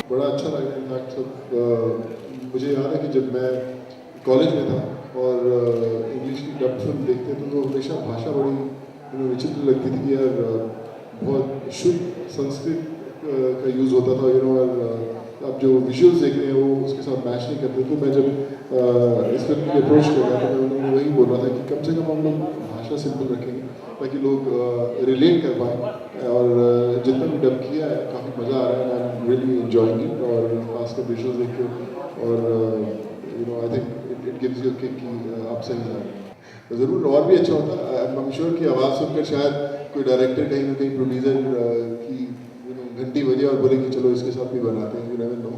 बड़ा अच्छा लगा। इनफैक्ट सब मुझे याद है कि जब मैं कॉलेज में था और इंग्लिश की डब फिल्म देखते तो हमेशा भाषा बड़ी विचित्र लगती थी कि यार बहुत शुद्ध संस्कृत का यूज़ होता था और अब जो विजुअल्स देख रहे हैं वो उसके साथ मैच नहीं करते। तो मैं जब इस फिल्म की अप्रोच कर रहा था मैं उन्होंने वही बोल रहा था कि कम से कम हम लोग भाषा सिंपल रखेंगे ताकि लोग रिलेट कर पाएँ। और जितना भी डब किया है काफ़ी मज़ा आ रहा है। I am really enjoying it और खासकर विजुअल्स देख के और I think it gives you kick कि आप सही हैं। ज़रूर और भी अच्छा होता। आई एम श्योर कि आवाज़ सुनकर शायद कोई डायरेक्टर कहीं ना कहीं प्रोड्यूसर की घंटी बजे और बोले कि चलो इसके साथ भी बनाते हैं। You never know.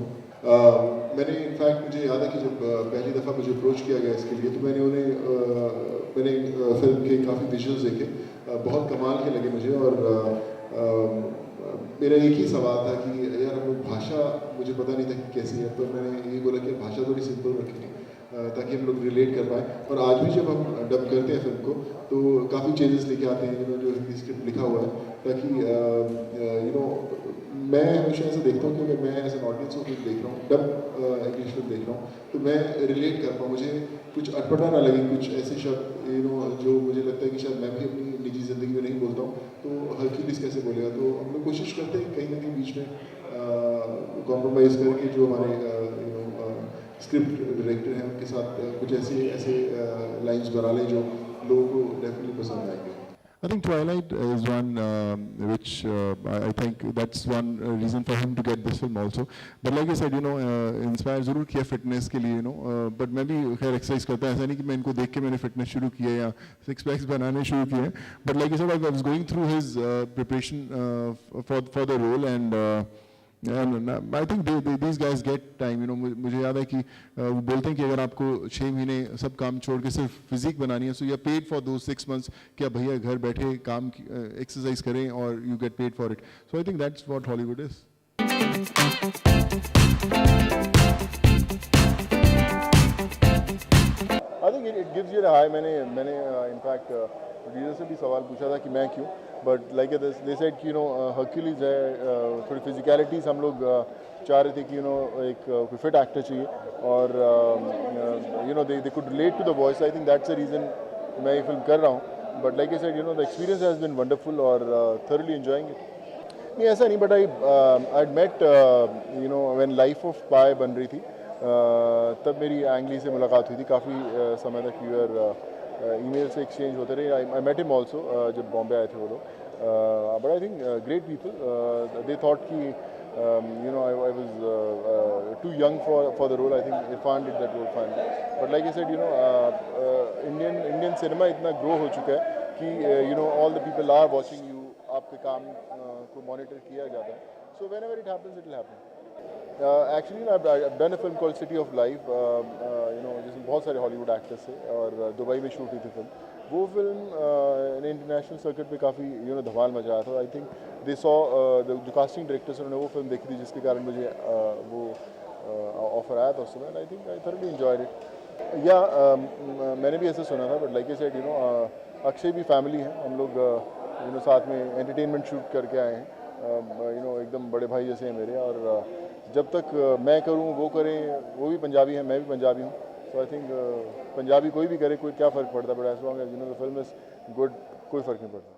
मैंने इनफैक्ट मुझे याद है कि जब पहली दफ़ा मुझे अप्रोच किया गया इसके लिए तो मैंने मैंने फिल्म के काफ़ी विजुअल्स देखे। बहुत कमाल के लगे मुझे और मेरा एक ही सवाल था कि यार हम लोग भाषा मुझे पता नहीं था कि कैसी है। तो मैंने यही बोला कि भाषा थोड़ी सिंपल रखेंगे ताकि हम लोग रिलेट कर पाएँ। और आज भी जब हम डब करते हैं फिल्म को तो काफ़ी चेंजेस लेके आते हैं जो हिंदी स्क्रिप्ट लिखा हुआ है ताकि मैं हमेशा ऐसा देखता हूँ कि अगर मैं एज एन ऑडियंस को फिल्म देख रहा हूँ डब इंग्लिश फिल्म देख रहा हूँ तो मैं रिलेट कर पाऊँ। मुझे कुछ अटपटा ना लगे कुछ ऐसे शब्द जो मुझे लगता है कि शायद मैं भी अपनी निजी ज़िंदगी में नहीं बोलता हूँ। तो हरक्यूलिस कैसे बोलेगा। तो हम लोग कोशिश करते हैं कहीं ना कहीं बीच में कॉम्प्रोमाइज़ करके जो हमारे स्क्रिप्ट डायरेक्टर हैं उनके साथ कुछ ऐसे ऐसे लाइन्स बना लें जो लोगों को डेफिनेटली पसंद आएंगे। I think Twilight is one which I think that's one reason for him to get this film also. But like I said, inspire जरूर किया fitness के लिए, but मैं भी खैर exercise करता है। ऐसा नहीं कि मैं इनको देख के मैंने fitness शुरू किया या six packs बनाने शुरू किए। But like I said, I was going through his preparation for the role and I think these guys get time. मुझे याद है कि वो बोलते हैं कि अगर आपको 6 महीने सब काम छोड़ के सिर्फ फिजिक बनानी है, so you are paid for those 6 months कि आप भैया घर बैठे काम एक्सरसाइज करें और you get paid for it. So I think that's what Hollywood is. I think it gives you high. मैंने इनफैक्ट प्रोड्यूसर से भी सवाल पूछा था कि मैं क्यों। बट लाइक दे सेड कि हर्क्यूलिस है थोड़ी फिजिकलिटीज हम लोग चाह रहे थे कि एक कोई फिट एक्टर चाहिए और they could relate to the voice. I think that's the reason मैं ये फिल्म कर रहा हूँ। But like I said the experience has been wonderful और थॉरली एंजॉइंग इट। नहीं ऐसा नहीं but I met when life of Pi बन रही थी तब मेरी एंगली से मुलाकात हुई थी। काफ़ी समय तक ईमेल से एक्सचेंज होते रहे। आई मेट हिम ऑल्सो जब बॉम्बे आए थे वो लोग। But I think great people. They thought कि I was too young for the role. I think Irfan did that role fine. But like I said, Indian cinema इतना grow हो चुका है कि all the people are watching you. आपके काम को monitor किया जाता है. So whenever it happens, it will happen. Actually, I've done a film called City of Life. जिसमें बहुत सारे हॉलीवुड एक्टर्स थे और दुबई में शूट हुई थी फिल्म। वो फिल्म इंटरनेशनल सर्किट पे काफ़ी धमाल मचाया था। आई थिंक दे सॉ जो कास्टिंग डायरेक्टर्स उन्होंने वो फिल्म देखी थी जिसके कारण मुझे वो ऑफर आया था उस समय। I think I thoroughly enjoyed it. या मैंने भी ऐसे सुना था but like I said Akshay भी फैमिली है। हम लोग साथ में एंटरटेनमेंट शूट करके आए हैं। एकदम बड़े भाई जैसे हैं मेरे। और जब तक मैं करूं वो करें, वो भी पंजाबी हैं मैं भी पंजाबी हूं। सो आई थिंक पंजाबी कोई भी करे कोई क्या फ़र्क पड़ता है। But as long as the film is good कोई फ़र्क नहीं पड़ता।